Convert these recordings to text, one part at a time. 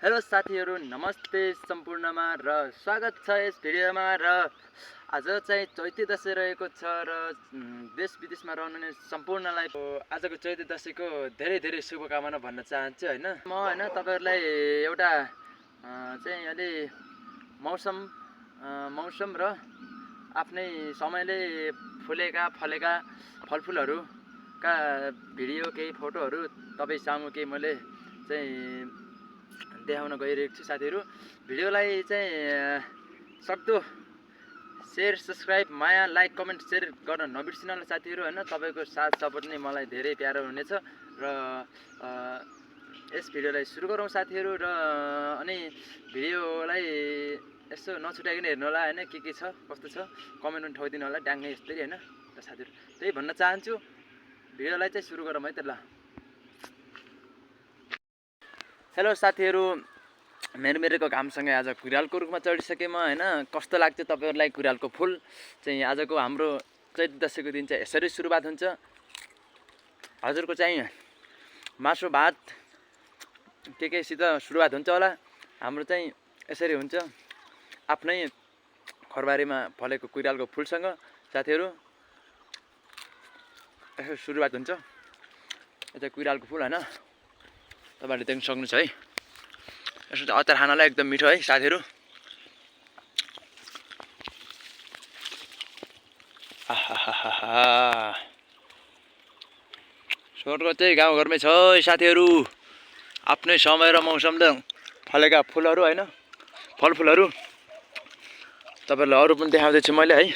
Hello साथीहरू, नमस्ते सम्पूर्णमा र स्वागत छ यस भिडियोमा। र आज चाहिँ चैते दशैं रहेको छ र देश विदेशमा रहनुहुने सम्पूर्णलाई आजको चैते दशैंको धेरै धेरै शुभकामना भन्न चाहन्छु हैन। म तपाईहरुलाई एउटा चाहिँ अलि मौसम र आफ्नै समयले फुलेका फलेका फलफुलहरुका भिडियो केही फोटोहरु तपाई सामु केही मैले चाहिँ देखाउन गइरहेको छु साथीहरु। भिडियोलाई चाहिँ सक्दो शेयर, सब्स्क्राइब, माया, लाइक, कमेन्ट, शेयर गर्न नबिर्सिनु होला साथीहरु हैन। तपाईको साथ सपोर्ट नै मलाई धेरै प्यारो हुनेछ र यस भिडियोलाई सुरु गरौँ साथीहरु। र अनि भिडियोलाई यसो नछुटाइकन हेर्नु होला हैन, के छ कस्तो छ कमेन्ट पनि ठोकिदिनु होला ड्याङ्गै यस्तै हैन। र साथीहरु त्यही भन्न चाहन्छु, भिडियोलाई चाहिँ सुरु गरौँ है त। ल हेलो साथीहरु, मेरो घामसँगै आज कुरालको रुखमा चढिसकेँ म हैन। कस्तो लाग्छ तपाईहरुलाई कुरालको फूल चाहिँ? आजको हाम्रो चैते दशैंको दिन चाहिँ यसरी सुरुवात हुन्छ। हजुरको चाहिँ मासु भात केसित सुरुवात हुन्छ होला। हाम्रो चाहिँ यसरी हुन्छ, आफ्नै घरबारीमा फलेको कुरालको फूलसँग साथीहरु यसो सुरुवात हुन्छ। यो चाहिँ कुरालको फूल हैन, तपाईहरुले देख्न सक्नुहुन्छ है। यसो चाहिँ अचार खानलाई एकदम मिठो है साथीहरु। आहाहाहा, स्वर्ग चाहिँ गाउँघरमै छ है साथीहरु। आफ्नै समय र मौसमले फलेका फुलहरु हैन, फलफुलहरु तपाईहरुलाई अरु पनि देखाउँदैछु मैले है।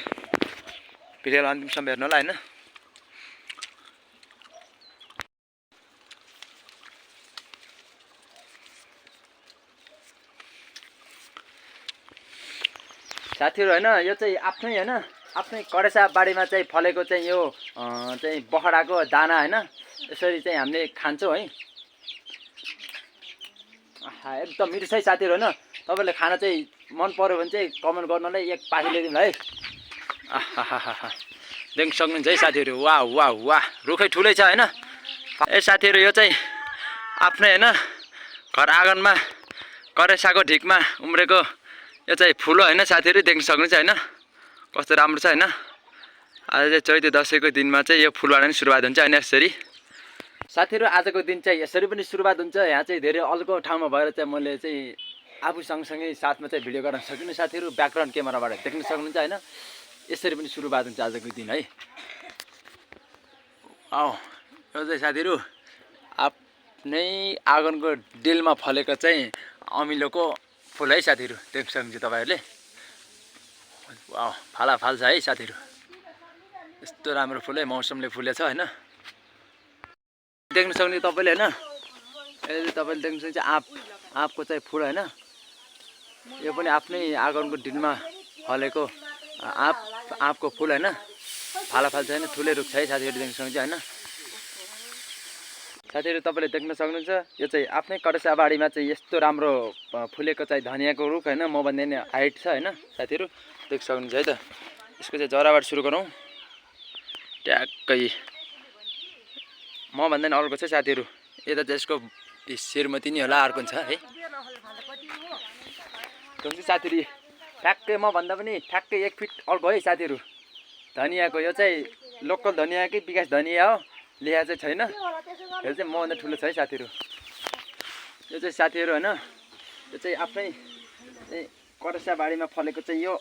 भिडियोलाई अन्तिमसम्म हेर्नु होला हैन। साथीहरु हैन, यो चाहिँ आफ्नै करेसा बारीमा चाहिँ फलेको चाहिँ यो चाहिँ बखडाको दाना हैन। यसरी चाहिँ हामीले खान्छौं है। एकदम मिठो छ है साथीहरु हैन। तपाईहरुले खाना चाहिँ मन पर्यो भने चाहिँ कमेन्ट गर्नुलाई एक पाखी ल्याइदिनु है। आहाहाहा, देख्न सक्नुहुन्छ है साथीहरु। वाह वाह वाह, रुखै ठुलै छ हैन। ए साथीहरु, यो चाहिँ आफ्नै हैन घर आँगनमा करेसाको ढिकमा उम्रेको यो चाहिँ फूल हैन साथीहरु। देख्न सक्नुहुन्छ हैन कस्तो राम्रो छ हैन। आज चाहिँ चैते दशैंको दिनमा चाहिँ यो फूलबाट नै सुरुवात हुन्छ हैन यसरी। साथीहरु आजको दिन चाहिँ यसरी पनि सुरुवात हुन्छ। यहाँ चाहिँ धेरै अल्गो ठाउँमा भएर चाहिँ मैले चाहिँ आफू सँगसँगै साथमा चाहिँ भिडियो गर्न सकिनँ साथीहरु। ब्याकग्राउन्ड क्यामेराबाट देख्न सक्नुहुन्छ हैन। यसरी पनि सुरुवात हुन्छ आजको दिन है। यो चाहिँ साथीहरु आफ्नै आँगनको डिलमा फलेको चाहिँ अमिलोको फूल है साथीहरु। देख्न सक्नुहुन्छ तपाईहरुले। वाह, फालाफाल छ है साथीहरु। यस्तो राम्रो फूल है, मौसमले फुलेछ हैन। देख्न सक्नुहुन्छ तपाईले हैन। यो तपाईले देख्न सक्नुहुन्छ आँपको चाहिँ फूल हैन। यो पनि आफ्नै आँगनको डिलमा फलेको आँपको फूल हैन। फालाफाल छ हैन, ठुलै रुख छ है साथीहरु। देख्न सक्नुहुन्छ हैन। साथीहरु तपाईले देख्न सक्नुहुन्छ यो चाहिँ आफ्नै करेसा बारीमा चाहिँ यस्तो राम्रो फुलेको चाहिँ धनियाको रुख हैन। म भन्दै नि हाइट छ हैन साथीहरु। देख्न सक्नुहुन्छ है त। यसको चाहिँ जराबाट सुरु गरौँ। ट्याक्कै म भन्दैन अर्को छ साथीहरु। यता चाहिँ यसको श्रीमती नि होला, अर्को छ है। हुन्छ साथीहरु, ठ्याक्कै म भन्दा पनि ठ्याक्कै 1 फिट अल्प है साथीहरु। धनियाको यो चाहिँ लोकल धनियाकै विकास धनिया हो, लेखा चाहिँ छैन। यो चाहिँ म भन्दा ठुलो छ है साथीहरु। यो चाहिँ साथीहरु हैन, यो चाहिँ आफ्नै करेसा बारीमा फलेको चाहिँ यो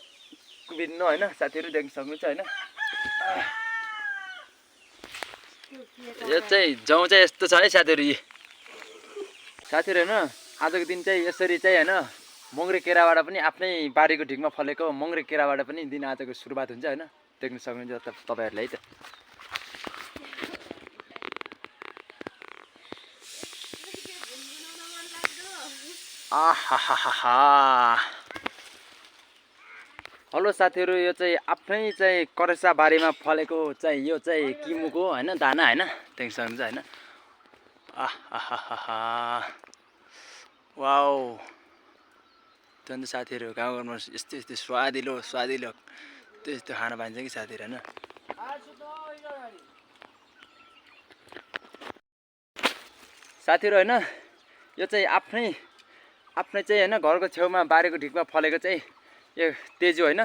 कुबिन्नो हैन साथीहरु। देख्न सक्नुहुन्छ हैन। यो चाहिँ जौ चाहिँ यस्तो छ है साथीहरु। साथीहरु हैन, आजको दिन चाहिँ यसरी चाहिँ हैन मङ्ग्रे केराबाट पनि आफ्नै बारीको ढिकमा फलेको मङ्ग्रे केराबाट पनि दिन आजको सुरुवात हुन्छ हैन। देख्न सक्नुहुन्छ तपाईहरुले है त। आहाहाहा, हेलो साथीहरु, यो चाहिँ आफ्नै चाहिँ करेसा बारीमा फलेको चाहिँ यो चाहिँ किमुको हैन दाना हैन। देख्न सक्नुहुन्छ हैन। आहाहाहा, वाउ। त्यही त साथीहरु, गाउँघरमा यस्तो स्वादिलो त्यस्तो खाना पाइन्छ कि साथीहरु हैन। साथीहरु हैन, यो चाहिँ आफ्नै आफ्नै चाहिँ होइन घरको छेउमा बारीको ढिकमा फलेको चाहिँ यो तेजु होइन,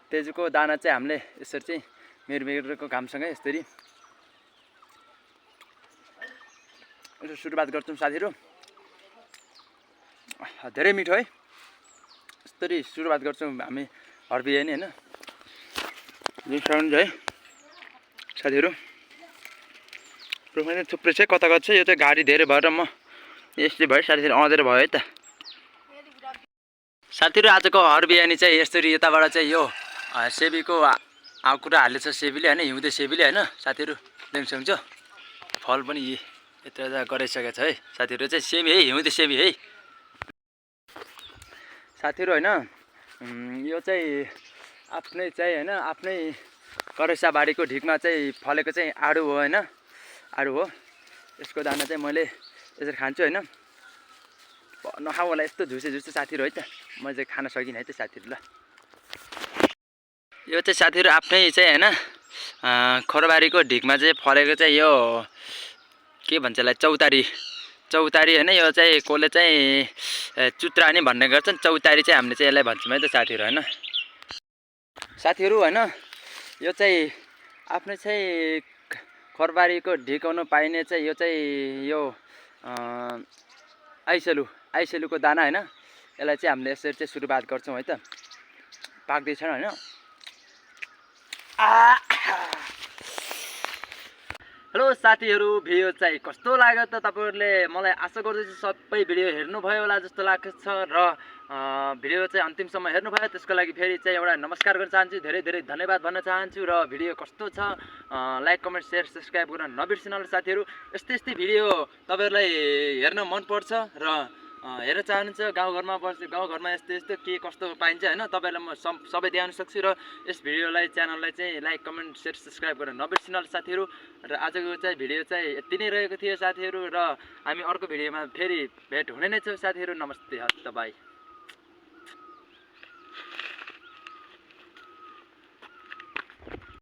तेजुको दाना चाहिँ हामीले यसरी चाहिँ मिरमिरको घामसँगै यसरी सुरुवात गर्छौँ साथीहरू। धेरै मिठो है, यसरी सुरुवात गर्छौँ हामी हर्बियानी होइन है साथीहरू। रुखमा चाहिँ थुप्रै छ, कता कता छ, यो चाहिँ गाडी धेरै भएर म यस्तै भयो साथीहरू, अँधेर भयो है त साथीहरू। आजको हर्बियानी चाहिँ यसरी यताबाट चाहिँ यो सेबीको कुरा हालेछ सेबीले होइन, हिउँदे सेबीले होइन साथीहरू, देख्न सक्छ फल पनि यता गराइसकेको छ है साथीहरू। चाहिँ सेबी है, हिउँदे सेबी है साथीहरू होइन। यो चाहिँ आफ्नै चाहिँ होइन, आफ्नै करेसा बारीको ढिकमा चाहिँ फलेको चाहिँ आडु हो होइन, आडु हो। यसको दाना चाहिँ मैले यसरी खान्छु होइन, नखाऊ होला यस्तो झुसे झुसे साथीहरू है त, मैले चाहिँ खान सकिनँ है त साथीहरू। ल यो चाहिँ साथीहरू आफ्नै चाहिँ होइन खोरबारीको ढिकमा चाहिँ फलेको चाहिँ यो के भन्छ यसलाई, चौतारी होइन। यो चाहिँ कसले चाहिँ चुत्रानी भन्ने गर्छन्, चौतारी चाहिँ हामीले चाहिँ यसलाई भन्छौँ है त साथीहरू होइन। साथीहरू होइन यो चाहिँ आफ्नै चाहिँ खोरबारीको ढिकाउनु पाइने चाहिँ यो चाहिँ यो आइसेलुको दाना होइन, यसलाई चाहिँ हामीले यसरी चाहिँ सुरुवात गर्छौँ है त। पाक्दैछन् होइन। हेलो साथीहरू, भिडियो चाहिँ कस्तो लाग्यो त तपाईँहरूले, मलाई आशा गर्दैछु सबै भिडियो हेर्नुभयो होला जस्तो लाग्छ र भिडियो चाहिँ अन्तिमसम्म हेर्नुभयो, त्यसको लागि फेरि चाहिँ एउटा नमस्कार गर्न चाहन्छु, धेरै धेरै धन्यवाद भन्न चाहन्छु। र भिडियो कस्तो छ लाइक कमेन्ट सेयर सब्सक्राइब गर्न नबिर्सिनु होला साथीहरू। यस्तै भिडियो तपाईँहरूलाई हेर्न मनपर्छ र हेर्न चाहनुहुन्छ, गाउँघरमा यस्तो के कस्तो पाइन्छ होइन, तपाईँहरूलाई म सबै देखाउन सक्छु। र यस भिडियोलाई च्यानललाई चाहिँ लाइक कमेन्ट सेयर सब्सक्राइब गर्न नबिर्सिनु होला साथीहरू। र आजको चाहिँ भिडियो चाहिँ यति नै रहेको थियो साथीहरू, र हामी अर्को भिडियोमा फेरि भेट हुने नै छ साथीहरू। नमस्ते, हस्त बाई।